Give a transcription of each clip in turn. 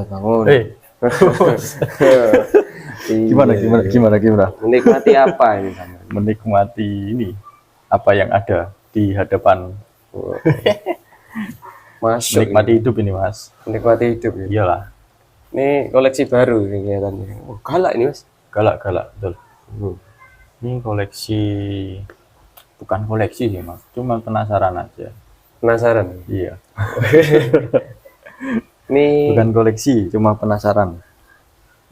bangun. Gimana? Menikmati apa ini sama? Menikmati ini apa yang ada di hadapan. Masuk. Menikmati hidup ini, Mas. Menikmati hidup ya. Iyalah. Ini koleksi baru ini kelihatannya. Oh, galak ini, Mas. Galak, betul. Ini koleksi, bukan koleksi sih, Mas. Cuma penasaran aja. Penasaran? Iya. Ini bukan koleksi, cuma penasaran.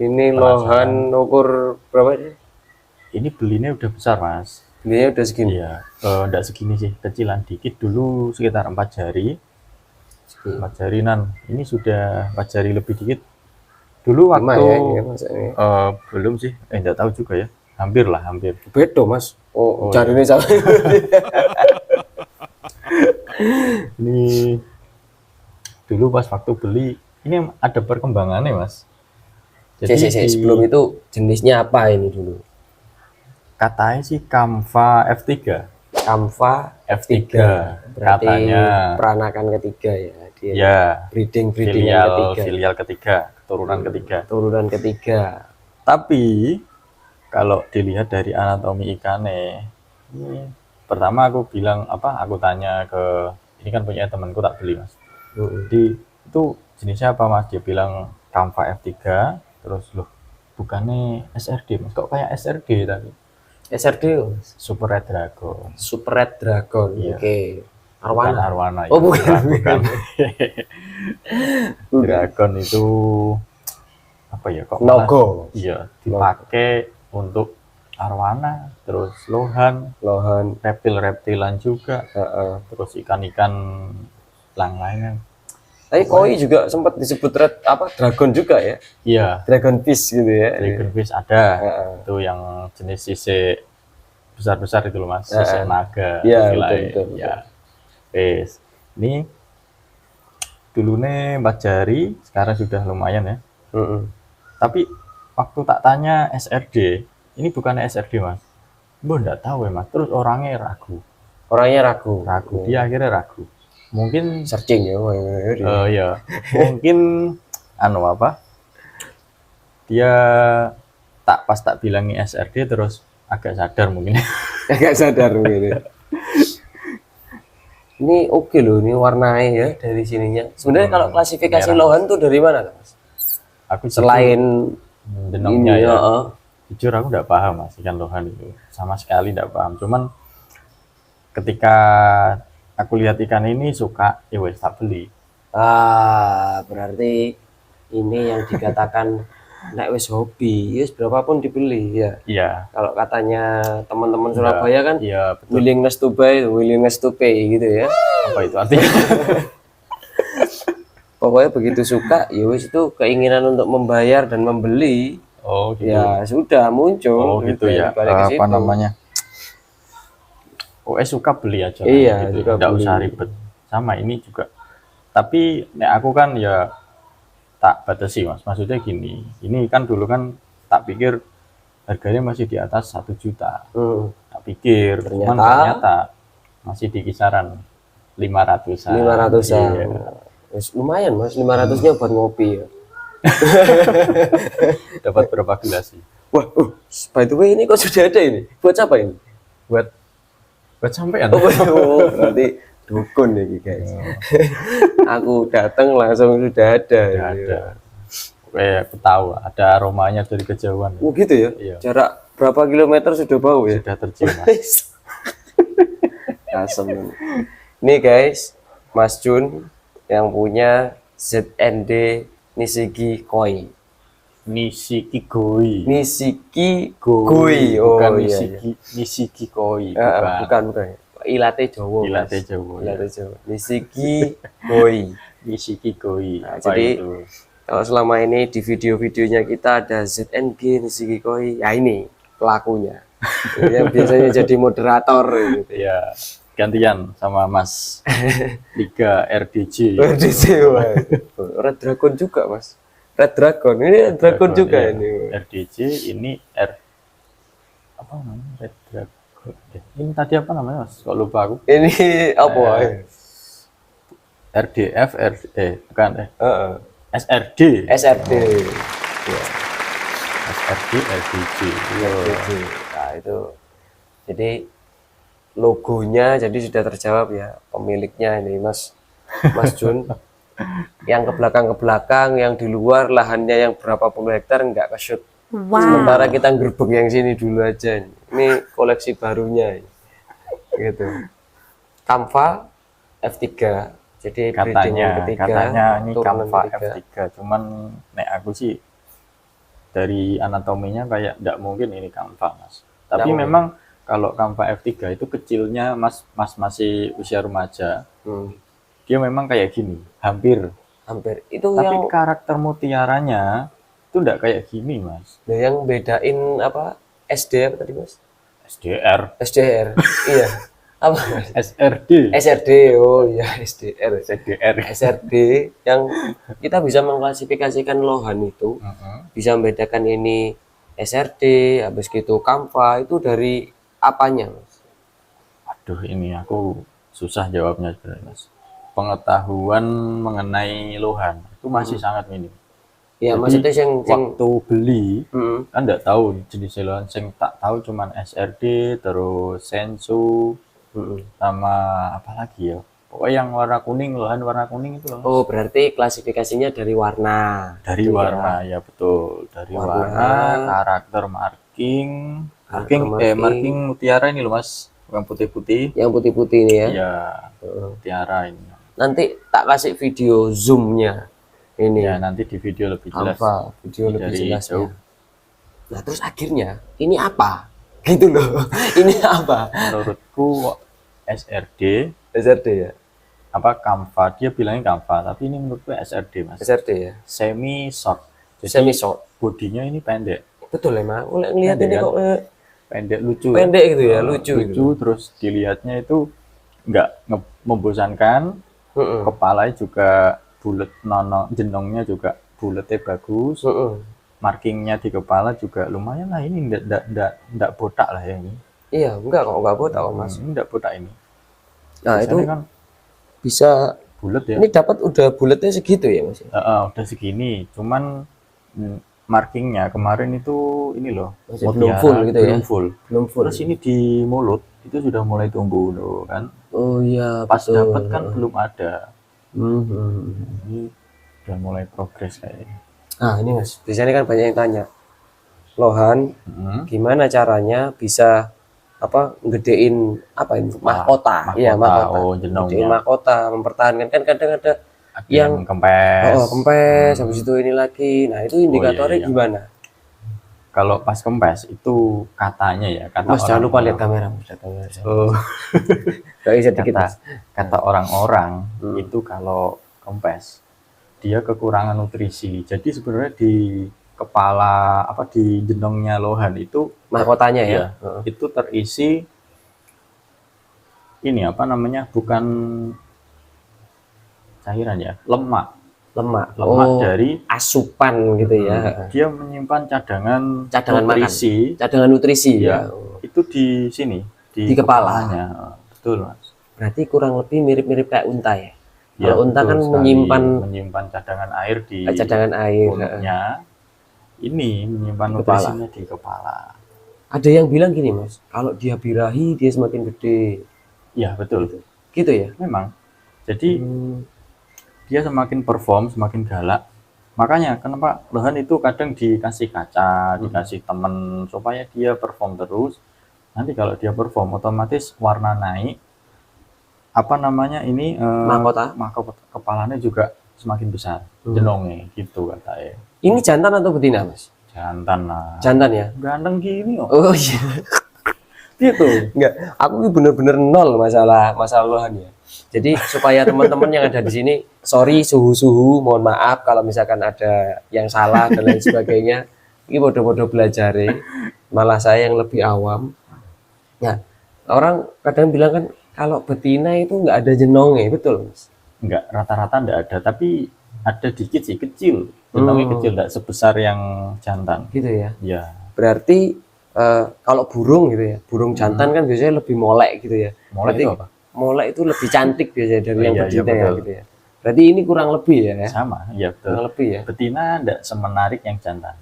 Ini lohan ukur berapa sih? Ini belinya udah besar, Mas. Belinya udah segini? Iya, enggak segini sih, kecilan dikit. Dulu sekitar 4 jari. 4 jari nan. Ini sudah 4 jari lebih dikit. Dulu waktu ya, belum sih, enggak tahu juga ya. Hampir. Bedo, Mas. Oh jari ini sama. Ini dulu pas waktu beli, ini ada perkembangannya, Mas. Jadi sebelum itu jenisnya apa ini dulu? Katanya sih Kamva F3. Kamva F3. Berarti katanya peranakan ketiga ya. Dia ya, breeding filial ketiga, keturunan ketiga. Turunan ketiga. Tapi kalau dilihat dari anatomi ikannya, ini pertama aku bilang aku tanya ke, ini kan punya temanku tak beli, Mas. Jadi itu jenisnya apa, Mas? Dia bilang Kamva F3. Terus loh, bukannya SRD, Mas? Kok kayak SRD tadi? SRD, Super Red Dragon. Super Red Dragon, iya. Oke. Arwana. Oh, bukan. Dragon itu apa ya? Kok logo? Iya, dipakai untuk arwana, terus lohan, reptil-reptilan juga, terus ikan-ikan lain-lainnya. Tapi koi juga sempat disebut dragon juga ya? Iya. Dragon fish gitu ya? Dragon fish ada. Itu yang jenis sisik besar-besar itu loh, Mas. Sisik naga. Iya, betul. Ya. Ini dulunya 4 jari, sekarang sudah lumayan ya. Tapi waktu tak tanya SRD, ini bukan SRD, Mas. Enggak tahu ya, Mas. Terus orangnya ragu. Dia akhirnya ragu. Mungkin searching ya. Iya. Mungkin dia pas tak bilangi SRD terus agak sadar mungkin. Ini oke loh, ini warnanya ya dari sininya. Sebenarnya kalau klasifikasi merah. Lohan tuh dari mana, Mas? Aku selain denoknya ya. Jujur aku nggak paham, Mas, ikan lohan itu. Sama sekali nggak paham. Cuman ketika aku lihat ikan ini suka, ya wes tak beli. Berarti ini yang dikatakan nek wes hobi, yes berapapun dibeli ya. Iya. Kalau katanya teman-teman Surabaya kan, iya, willingness to buy, willingness to pay gitu ya. Apa itu artinya? Pokoknya begitu suka, ya wes itu keinginan untuk membayar dan membeli. Oh gitu. Ya sudah muncul. Oh gitu ya. Apa namanya? Suka beli aja. Iya, gitu. Nggak usah ribet. Sama ini juga. Tapi nek aku kan ya tak batasi, Mas. Maksudnya gini, ini kan dulu kan tak pikir harganya masih di atas 1 juta. Tak pikir, ternyata masih di kisaran 500-an. 500-an. Iya. Lumayan, Mas, 500-nya buat ngopi ya. Dapat berapa gelas sih? Wah, by the way ini kok sudah ada ini? Buat siapa ini? Buat sampean. Oh, berarti dukun nih, guys. Aku datang langsung sudah ada. Aku tahu ada aromanya dari kejauhan. Oh gitu ya? Iya. Jarak berapa kilometer sudah bau ya? Sudah tercium, Mas. Asem. Nih guys, Mas Jun yang punya ZND Nishiki Koi. Nishiki Koi. Oh, bukan iya. Nishiki Koi. Bukan. Ilate Jawa. Nishiki Koi. Nah, jadi itu? Kalau selama ini di video-videonya kita ada ZNG Nishiki Koi, ya ini pelakunya. Yang biasanya jadi moderator gitu. Ya, gantian sama Mas Liga RDJ. Red Dragon juga, Mas. Red Dragon. Ini Red Dragon juga ya. Ini. RDJ ini apa namanya? Red Dragon. Ini tadi apa namanya, Mas? Kok lupa aku. Ini apa? RDF bukan SRD. SRD. Ya, SRD, LDJ. SRD. Nah, itu. Jadi logonya jadi sudah terjawab ya, pemiliknya ini Mas Jun. Yang ke belakang, yang di luar lahannya yang berapa puluh hektar nggak ke-shoot. Sementara kita gerbek yang sini dulu aja. Ini koleksi barunya. Gitu. Canva F3. Jadi breeding yang ketiga. Katanya ini turunan Canva ketiga. F3. Cuman nek aku sih dari anatominya kayak nggak mungkin ini Canva, Mas. Tapi Nggak memang kalau Canva F3 itu kecilnya Mas masih usia remaja. Dia memang kayak gini, hampir. Itu Tapi yang karakter mutiaranya itu enggak kayak gini, Mas. yang bedain apa SD apa tadi Mas? SDR, SDR. Iya. Apa Mas? SRD, SRD. Oh iya, SDR. SDR. SRD yang kita bisa mengklasifikasikan lohan itu, bisa membedakan ini SRD, habis gitu Canva itu dari apanya, Mas? Aduh, ini aku susah jawabnya sebenarnya, Mas. Pengetahuan mengenai lohan itu masih sangat minim. Ya, Jadi, maksudnya yang waktu beli kan enggak tahu jenis lohan, yang tak tahu cuman SRD, terus Sensu, sama apa lagi ya? Pokoknya yang warna kuning, lohan warna kuning itu loh. Oh, berarti klasifikasinya dari warna. Dari Gitu warna ya betul, dari warna, karakter marking, marking mutiara ini loh Mas, yang putih-putih. Yang putih-putih ini ya. Iya, mutiara ini. Nanti tak kasih video zoomnya ini. Ya, nanti di video lebih jelas. Apa? Video lebih Dari jelasnya. jauh. Nah, terus akhirnya ini apa? Gitu loh. Ini apa? Menurutku SRD SRD ya. apa Canva, dia bilangnya Canva, tapi ini menurutku SRD Mas. SRD ya. Semi short. Jadi Semi short. bodinya ini pendek. Betul emang. Ngelihat Pendek ini kan? kok Pendek lucu. pendek gitu ya, lucu gitu. Terus dilihatnya itu nggak membosankan. Kepalanya juga bulat, jenongnya juga bulatnya bagus. Markingnya di kepala juga lumayan lah, ini nggak botak lah ya ini. Iya, enggak botak kok Mas. Ini nggak botak ini. Nah, biasanya itu kan bisa bulat ya. Ini dapat udah bulatnya segitu ya Mas? Udah segini, cuman markingnya kemarin itu ini loh, masih belum full gitu ya? Belum full. Terus ini di mulut itu sudah mulai tumbuh loh kan. Oh iya, pas dapat kan belum ada. Ini udah mulai progres kayaknya. Nah ini Mas, di sini kan banyak yang tanya, lohan gimana caranya bisa apa gedein apa ini mahkota. Iya, mahkota. Oh, jenongnya. Gedein mahkota, mempertahankan kan kadang ada yang kempes. Kempes, habis itu ini lagi. Nah, itu indikatornya gimana? Kalau pas kempes itu katanya ya, kata Mas jangan lupa lihat kamera, Mas. Oh. Kata orang-orang itu kalau kempes dia kekurangan nutrisi. Jadi sebenarnya di kepala apa di jenongnya lohan itu mahkotanya ya, itu terisi ini apa namanya, bukan cairan ya, lemak dari asupan gitu ya. Dia menyimpan cadangan nutrisi ya. Itu di sini di kepalanya. Betul Mas. Berarti kurang lebih mirip-mirip kayak unta ya. Ya, kalau unta kan menyimpan cadangan air di mulutnya. Ini menyimpan nutrisinya di kepala. Ada yang bilang gini Mas, kalau dia birahi dia semakin gede. Ya betul. Gitu ya. Memang. Jadi dia semakin perform, semakin galak. Makanya kenapa lohan itu kadang dikasih kaca, dikasih temen supaya dia perform terus. Nanti kalau dia perform otomatis warna naik. Apa namanya ini mahkota kepalanya juga semakin besar, jenongnya gitu katanya. Ini jantan atau betina Mas? Jantan lah. Jantan ya? Ganteng gini kok. Oh iya. Gitu. Enggak, aku bener-bener nol masalah lohan ya. Jadi supaya teman-teman yang ada di sini, sorry suhu-suhu, mohon maaf kalau misalkan ada yang salah dan lain sebagainya. Ini bodoh-bodoh belajar ya. Malah saya yang lebih awam. Ya, orang kadang bilang kan kalau betina itu nggak ada jenongnya, betul Mas? Enggak, rata-rata enggak ada, tapi ada dikit sih, kecil. Jenongnya kecil, enggak sebesar yang jantan. Gitu ya? Ya. Berarti kalau burung gitu ya, burung jantan kan biasanya lebih molek gitu ya. Molek itu apa? Molek itu lebih cantik biasanya dari yang betina ya gitu ya. Berarti ini kurang lebih ya? Sama, ya betul. Kurang lebih ya? Betina tidak semenarik yang jantan.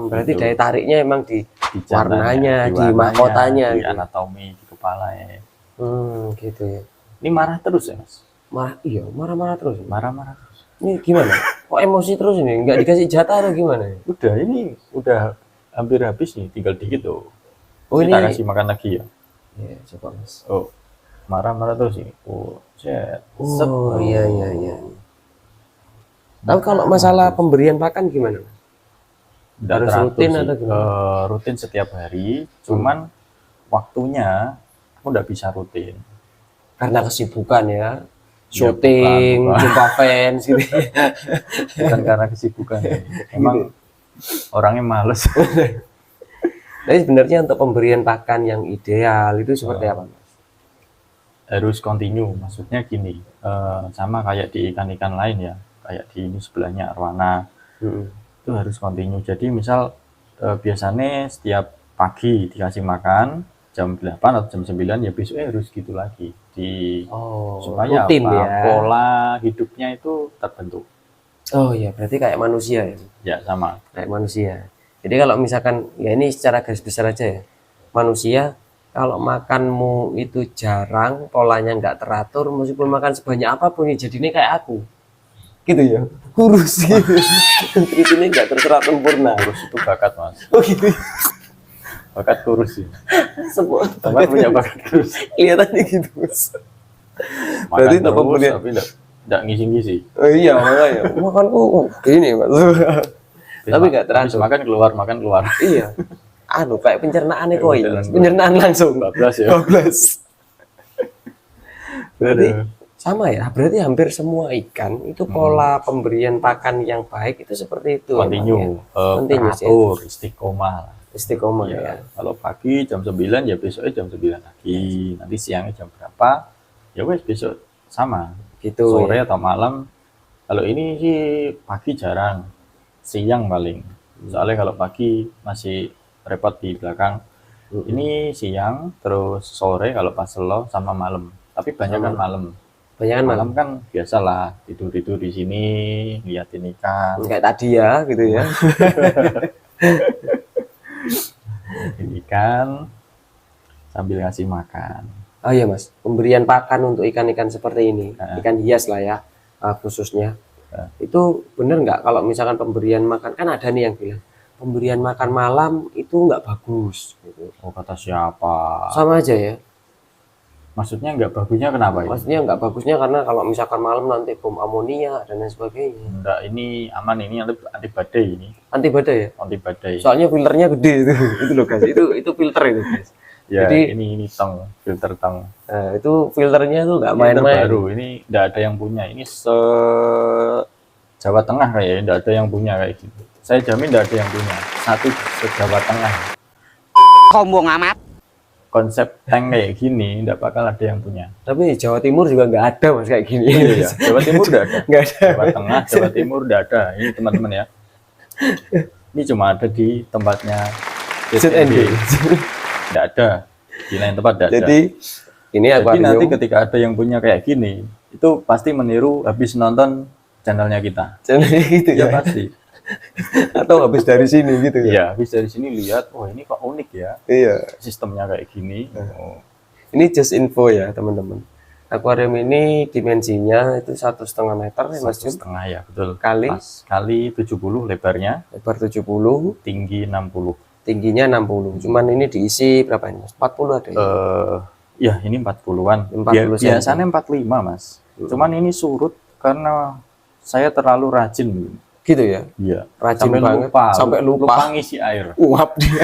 Berarti Gitu. daya tariknya emang di Di jantannya, warnanya, di mahkotanya di gitu. anatomi, di kepala ya. Gitu ya. Ini marah terus ya mas? Iya, marah-marah terus. Marah-marah terus. Ini gimana? Kok emosi terus ini? Nggak dikasih jatah atau gimana? Udah, ini udah hampir habis nih, tinggal dikit tuh. Oh Kita ini, kasih makan lagi ya. ya coba mas. Oh, marah-marah terus ini. Oh, set. Set. Oh iya. Tapi kalau masalah pemberian pakan gimana? Nggak Harus teratur rutin sih. atau gimana? Rutin setiap hari, cuman waktunya aku nggak bisa rutin. Karena kesibukan ya, Ya, syuting, bukan. jumpa fans gitu. Bukan karena kesibukan. Emang orangnya males. Tapi sebenarnya untuk pemberian pakan yang ideal itu seperti apa, Mas? Harus continue, maksudnya gini, sama kayak di ikan-ikan lain ya, kayak di ini sebelahnya arwana, itu harus continue. Jadi misal biasanya setiap pagi dikasih makan jam 8 atau jam 9 ya besoknya harus gitu lagi supaya rutin apa, ya. pola hidupnya itu terbentuk. Oh ya, berarti kayak manusia ya. Ya sama. Kayak manusia. Jadi kalau misalkan ya ini secara garis besar aja ya. Manusia kalau makanmu itu jarang, polanya nggak teratur, meskipun makan sebanyak apapun ya jadinya kayak aku. Gitu ya. Kurus gitu. Nutrisinya nggak terserap sempurna. Kurus itu bakat mas. Oh gitu. Bakat kurus sih. Semua Teman punya bakat kurus. kelihatannya gitu, Mas. Makan Berarti untuk terus pemberian- tapi enggak ngisi-ngisi. Oh iya, makanya makanku gini, Mas. Tapi nggak Habis teratur. makan keluar. Iya. Kayak pencernaan koi, Udah, Mas. Pencernaan langsung. 12 ya. 12. Berarti Aduh. sama ya. Berarti hampir semua ikan itu pola pemberian pakan yang baik itu seperti itu. Continue, Continue, teratur, istiqomah lah. Istiqomah Ya, ya. kalau pagi jam 9 ya besoknya jam 9 lagi. Nanti siangnya jam berapa? Ya wes besok sama. Gitu. Sore Ya. atau malam. Kalau ini sih pagi jarang. Siang paling. Soalnya kalau pagi masih repot di belakang. Ini siang, terus sore kalau pas selo sama malam. Tapi banyak kan malam. Banyak malam. Malam kan biasalah tidur-tidur di sini, liatin ikan. Kayak tadi ya, gitu ya. Ikan sambil ngasih makan. Oh iya Mas, pemberian pakan untuk ikan-ikan seperti ini, ikan hias lah ya, khususnya. Itu bener nggak kalau misalkan pemberian makan, kan ada nih yang bilang pemberian makan malam itu nggak bagus. Gitu. Oh kata siapa? Sama aja ya. Maksudnya nggak bagusnya kenapa ya? Maksudnya nggak bagusnya karena kalau misalkan malam nanti bom amonia dan lain sebagainya. Enggak, ini aman, ini anti badai ini. Anti badai ya. Anti badai. Soalnya filternya gede itu loh guys. Itu filter itu guys. Ya, Jadi ini tong, filter tong. nah, itu filternya tuh nggak Ini main-main. terbaru, ini nggak ada yang punya. Ini Jawa Tengah kayaknya nggak ada yang punya kayak gitu. Saya jamin nggak ada yang punya. Satu se-Jawa Tengah. Sombong amat. Konsep tank kayak gini nggak bakal ada yang punya. Tapi Jawa Timur juga nggak ada Mas kayak gini. Iya, Jawa Timur udah ada. Nggak ada. Jawa Tengah, Jawa Timur udah ada. Ini teman-teman ya. Ini cuma ada di tempatnya ZND. Nggak ada. Di lain tempat nggak ada. Jadi ini Jadi akuarium. nanti ketika ada yang punya kayak gini, itu pasti meniru habis nonton channelnya kita. Channelnya gitu Ya ya. pasti. Atau habis dari sini gitu ya. Iya, habis dari sini lihat, oh ini kok unik ya, Iya. sistemnya kayak gini. Oh, Ini just info ya teman-teman. Akuarium ini dimensinya itu 1,5 meter ya Mas Jun. 1,5 ya, betul. Kali? Pas, kali 70 lebarnya, Lebar 70, tinggi 60. tingginya 60. Cuman ini diisi berapa ini Mas? 40 ada ya? Ya ini 40-an. 40 Biasanya 45 Mas. Cuman ini surut karena saya terlalu rajin. Gitu ya. Iya. Rajin Sampai banget. lupa. Sampai lupa. ngisi air. Uap dia.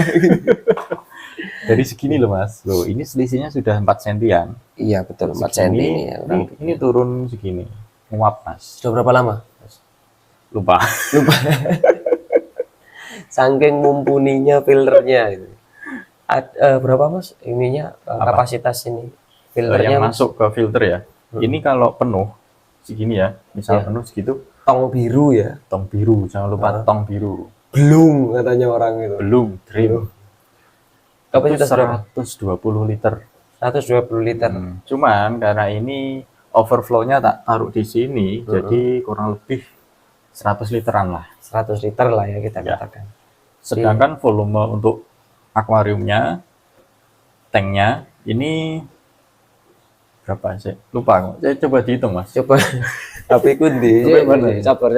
Dari segini loh Mas. Loh ini selisihnya sudah 4 sentian. Iya betul 4 cm ini ya. Ini turun segini. Nguap Mas. Sudah berapa lama? Lupa. Saking mumpuninya filternya itu. Berapa Mas ininya kapasitas ini filternya Yang Mas? masuk ke filter ya. Ini kalau penuh segini ya. Misal penuh segitu, Tong biru ya. tong biru. Jangan lupa tong biru. Belum katanya orang itu. Belum, dream. Kapasitas berapa? 120 liter. 120 liter. Cuman karena ini overflow-nya tak taruh di sini, jadi kurang lebih 100 literan lah. 100 liter lah ya kita Ya. katakan. Sedangkan volume untuk akuariumnya, tanknya ini berapa sih? Lupa aku. Saya coba dihitung, Mas. Coba HP ku ndi? Coba mana? Sabar.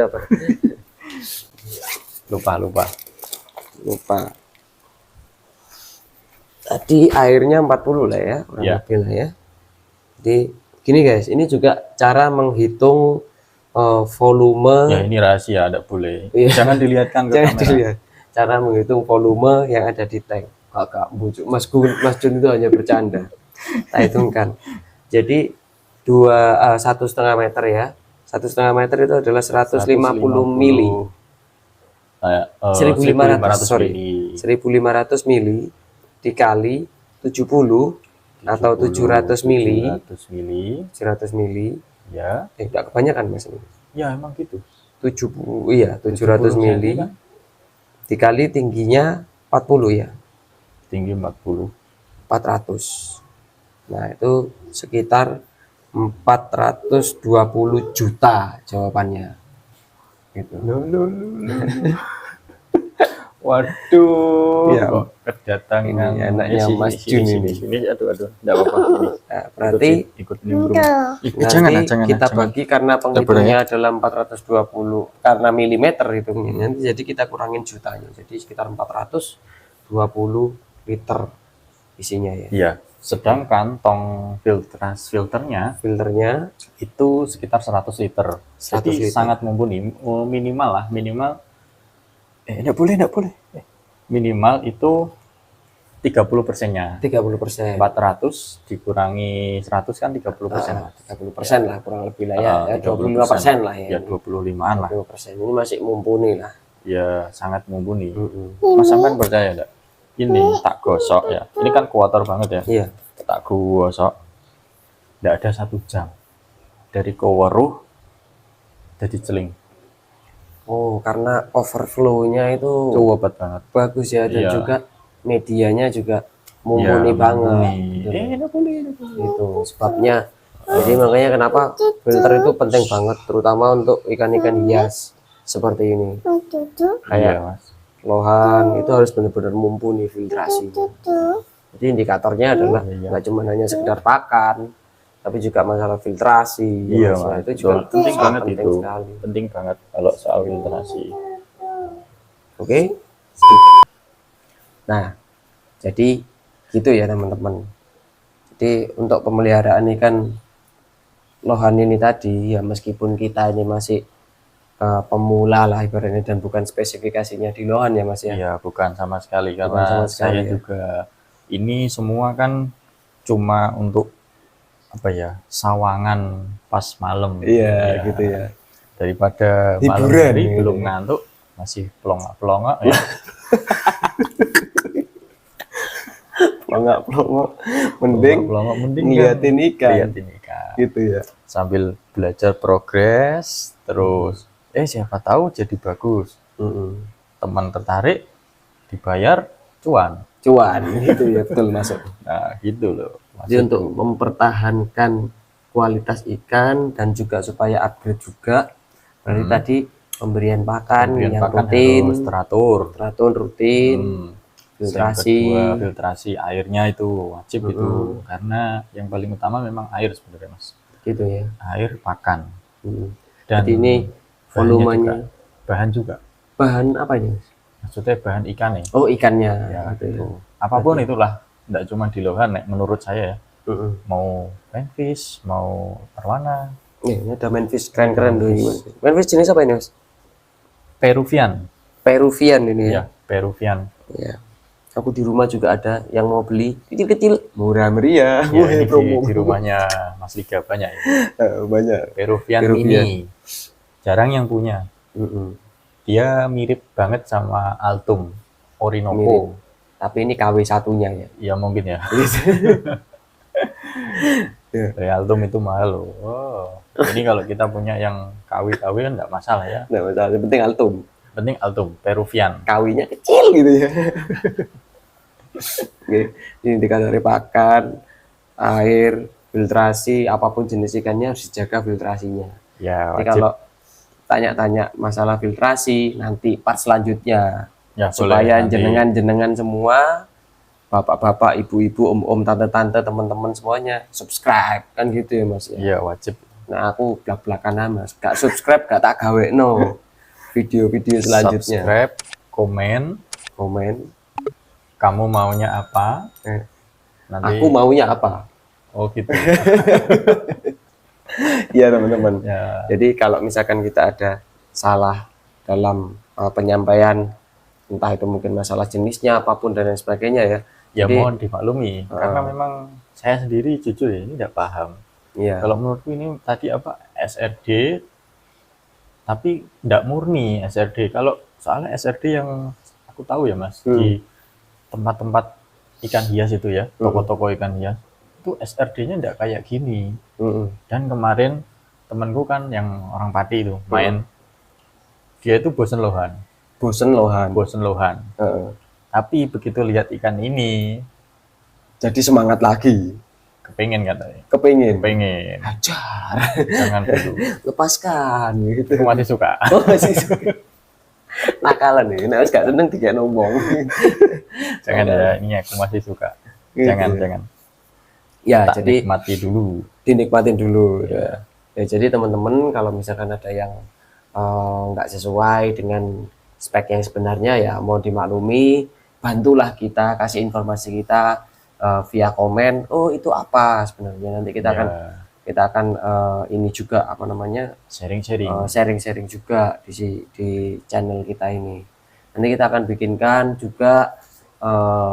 Lupa. Tadi airnya 40 lah ya, kurang Ya. lebih lah ya. Jadi gini guys, ini juga cara menghitung volume. Ya ini rahasia, tidak boleh. Iya. Jangan dilihatkan ke Jangan kamera. dilihat. Cara menghitung volume yang ada di tank. Kakak bujuk Mas Jun itu hanya bercanda. Kita hitungkan. Jadi 1,5 meter ya. 1,5 meter itu adalah 150 mili. Kayak 1.500 sorry. mili. 1.500 mili dikali 70 atau 700 mili. 700 mili. 700 mili. Ya. Tidak kebanyakan Mas ini. Ya emang gitu. 70 iya 700 70 mili kan? dikali tingginya 40 ya. Tinggi 40. 400. Nah, itu sekitar 420 juta jawabannya. Gitu. Waduh, Ya. kok kedatangan Ini anaknya Mas Jun ini. Sini, aduh, enggak apa-apa. Ini. Nah, berarti Ikut nimbrung. Ih, nanti jangan. kita bagi karena penghitungnya ya. adalah 420 karena milimeter hitungnya. Nanti jadi kita kurangin jutanya. Jadi sekitar 420 liter isinya ya. Iya. Sedangkan tong filternya Filternya itu sekitar 100 liter. 100 Jadi liter. sangat mumpuni. Minimal enggak boleh. Minimal itu 30%-nya. 30%. 400 dikurangi 100 kan 30%. 30% lah kurang lebih lah ya. Ya 25% lah ya. Ya 25-an lah. 25%. Ini masih mumpuni lah. Ya sangat mumpuni. Mm-mm. Mas sampean percaya enggak? Ini tak gosok ya. Ini kan kotor banget ya. Iya. Tak gosok. Enggak ada 1 jam. Dari keweruh jadi celing. Oh, karena overflow-nya itu Itu obat banget. bagus ya dan Iya. juga medianya juga mumpuni Ya, banget. mumpuni. Gitu. Enggak boleh. Itu sebabnya. Jadi makanya kenapa filter itu penting banget terutama untuk ikan-ikan hias seperti ini. Iya, Kayak Mas. lohan itu harus benar-benar mumpuni filtrasinya. Jadi indikatornya adalah Iya. nggak cuma hanya sekedar pakan, tapi juga masalah filtrasi. Iya, Mas. Nah, Mas. itu juga Penting sangat banget penting itu. sekali. Penting banget kalau soal filtrasi. Oke. Nah, jadi gitu ya teman-teman. Jadi untuk pemeliharaan ikan lohan ini tadi ya meskipun kita ini masih pemula lah ibaratnya dan bukan spesifikasinya di lohan ya Mas ya. Iya, bukan sama sekali Bukan karena sama sekali, saya ya. juga ini semua kan cuma untuk apa ya, sawangan pas malam. Iya, gitu ya. Daripada malam Hiburan hari gitu belum ya. ngantuk, masih pelongok-pelongok ya. Pelongok mending Pelongok mending ngeliatin ikan. Liatin ikan. Gitu ya. Sambil belajar progres, terus siapa tahu jadi bagus. Mm-mm. Teman tertarik, dibayar, cuan. Cuan gitu ya betul masuk. Nah, gitu loh. Jadi untuk mempertahankan kualitas ikan dan juga supaya upgrade juga berarti tadi pemberian pakan Pemberian yang pakan rutin, harus teratur. rutin, Filtrasi. filtrasi. Filtrasi airnya itu wajib itu, karena yang paling utama memang air sebenarnya Mas. gitu ya. Air, pakan. Mm. Dan Jadi ini bahannya volumenya juga, bahan juga. bahan apa ini? Maksudnya bahan ikan ya. Oh ikannya. Ya, gitu ya. itu. Apapun itulah, enggak cuma di lohan menurut saya ya. Mm-mm. Mau panfish, mau arwana, Ini ada manfish keren-keren tuh ini Mas. Manfish jenis apa ini Mas? Peruvian. Peruvian ini ya. Ya, Peruvian. Ya. Aku di rumah juga ada yang mau beli kecil-kecil, murah meriah. Ya, Wah, ini promo. di rumahnya Mas Liga banyak ya. Banyak. Peruvian mini. Jarang yang punya. Mm-mm. Dia mirip banget sama Altum Mirip. Orinoco. Tapi ini KW satunya ya. Ya mungkin ya. Ya. Dari Altum itu mahal loh. Oh. Ini kalau kita punya yang KW-KW kan nggak masalah ya. Nggak masalah, yang penting Altum. Penting Altum Peruvian. Kawinya kecil gitu ya. Oke, ini indikator pakan, air, filtrasi apapun jenis ikannya harus dijaga filtrasinya. Ya, Jadi wajib. kalau tanya-tanya masalah filtrasi nanti part selanjutnya Ya, supaya boleh, nanti. jenengan semua bapak-bapak, ibu-ibu, om-om, tante-tante, teman-teman semuanya subscribe kan gitu ya Mas ya. Iya, wajib. Nah aku belak-belakan Mas, gak subscribe gak tak gawe no video-video selanjutnya. Subscribe, komen, kamu maunya apa? Nanti Aku maunya apa? oh gitu. Iya teman-teman. Ya, Jadi kalau misalkan kita ada salah dalam penyampaian, entah itu mungkin masalah jenisnya apapun dan lain sebagainya ya. ya Jadi, mohon dimaklumi karena memang saya sendiri jujur ya ini tidak paham. iya. Kalau menurutku ini tadi apa SRD tapi tidak murni SRD. Kalau soalnya SRD yang aku tahu ya Mas di tempat-tempat ikan hias itu ya, toko-toko ikan hias itu SRD-nya tidak kayak gini. Dan kemarin temanku kan yang orang Pati itu main, dia itu bosen lohan. Bosen lohan. Tapi begitu lihat ikan ini, Jadi semangat lagi. kepengen katanya. Kepingin. Pengen. Hajar. Jangan dulu. Lepaskan gitu. Aku masih suka. Oh, masih suka. Nakalan nih. Nah, gak seneng tiga ngomong. Jangan ya, ini aku masih suka. Gitu. Jangan. Ya, Tak jadi nikmati dulu. dinikmatin dulu ya. Jadi teman-teman kalau misalkan ada yang nggak sesuai dengan spek yang sebenarnya ya mau dimaklumi, bantulah kita, kasih informasi kita via komen. Oh itu apa sebenarnya, nanti kita akan ini juga apa namanya sharing juga di channel kita ini. Nanti kita akan bikinkan juga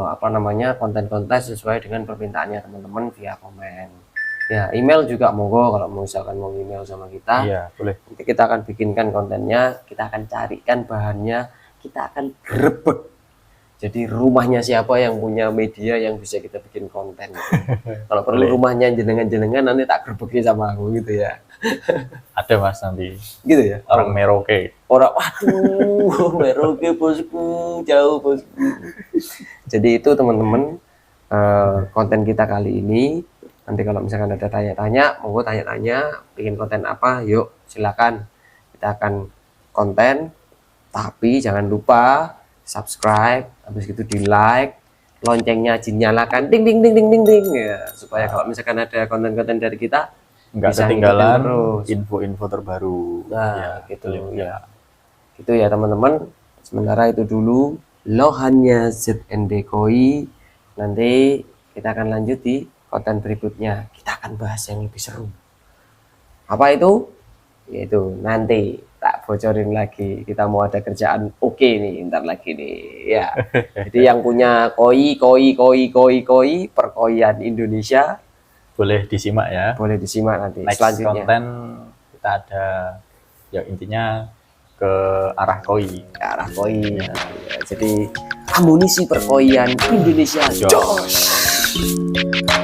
apa namanya konten-konten sesuai dengan permintaannya teman-teman via komen. Ya, email juga monggo kalau misalkan mau email sama kita. Iya, boleh. Nanti kita akan bikinkan kontennya, kita akan carikan bahannya, kita akan grebek. Jadi rumahnya siapa yang punya media yang bisa kita bikin konten. Kalau perlu rumahnya jenengan nanti tak grebeki sama aku gitu ya. Ada Mas nanti. Gitu ya. Orang Merauke. Orang waduh, Merauke bosku, jauh bosku. Jadi itu teman-teman konten kita kali ini. Nanti kalau misalkan ada tanya-tanya, monggo tanya-tanya, bikin konten apa, yuk silakan. Kita akan konten, tapi jangan lupa subscribe, habis itu di like, loncengnya dinyalakan, ding ding ding ding ding ding ya, supaya kalau misalkan ada konten-konten dari kita nggak bisa ketinggalan terus info-info terbaru. Nah, gitu ya. Gitu ya teman-teman. Sementara itu dulu lohannya ZND Koi. Nanti kita akan lanjut di konten berikutnya. Kita akan bahas yang lebih seru. Apa itu? Yaitu nanti tak bocorin lagi. Kita mau ada kerjaan oke nih, ntar lagi nih. Ya. Jadi yang punya koi perkoian Indonesia Boleh disimak ya. boleh disimak nanti. Next Selanjutnya konten kita ada ya intinya ke arah koi. arah koi. Ya, jadi amunisi perkoian Indonesia. Josh.